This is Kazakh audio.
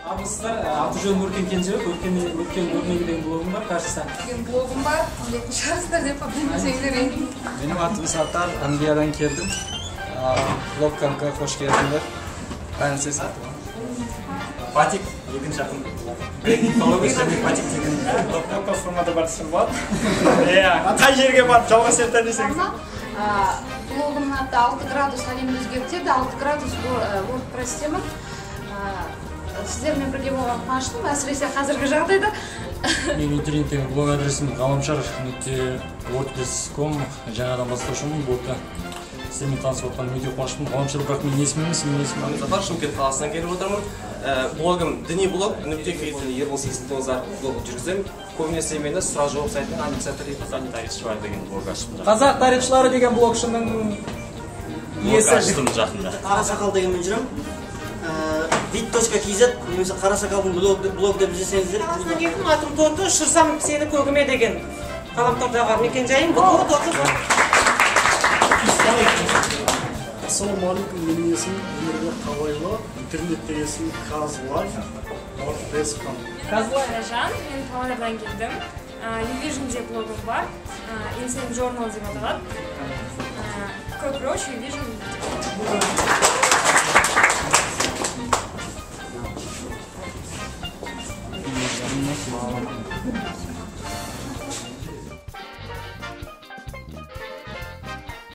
Абысыздар аты жөнім Өркен Кенжебек, Өркен Өрнегі деген блогым бар, кажется. Блогым бар, білетін шығарсыздар деп білмесеңдер. Benim adım Sattar, Angliyadan geldim. Blog kanka, hoş geldinler. Ben size sattım. Патик, екінші ақын. Экология патик деген блокнотка формада бар түсім бар. Қай жерге барып жалғас ертер десеңіз. Блогымның аты 6 градус әлемді өзгертеді, 6 градус WordPress тема. Сіздермен бірге болған қуаныштымын, әсіресе қазіргі жағдайда. Мен интернеттегі блог адресім galamshar.wordpress.com жаңадан бастаушымын, блогта сіздермен танысып отқаныма өте қуаныштымын. Ғаламшар, бірақ мен есімім емес, Зафар, Шымкент қаласынан келіп отырмын. Блогым діни блог, Ербол Сейсмтозар блогын жүргіземін. Көбінесе мені сұрақ жауап сайтының Қазақ тарихшылары деген блог аштым. Қазақ тарихшылары деген блогшының иесі жақында. Қарасақал дегенмен жүрем. Vit.kz немесе Қарасақалдың блог деп іздесеңіздер. Атым Тоты, шырсам сені көгіме деген ғаламтордағы мекен-жайым. Бұл Ассалаумағалейкум, менің есімім Ербек Қабайлы, интернеттегі есімім Казлайф, WordPress.com. Жан, мен Павлодардан келдім. Uvision блогым бар, Insane Journal деп аталады. Cockroach Uvision.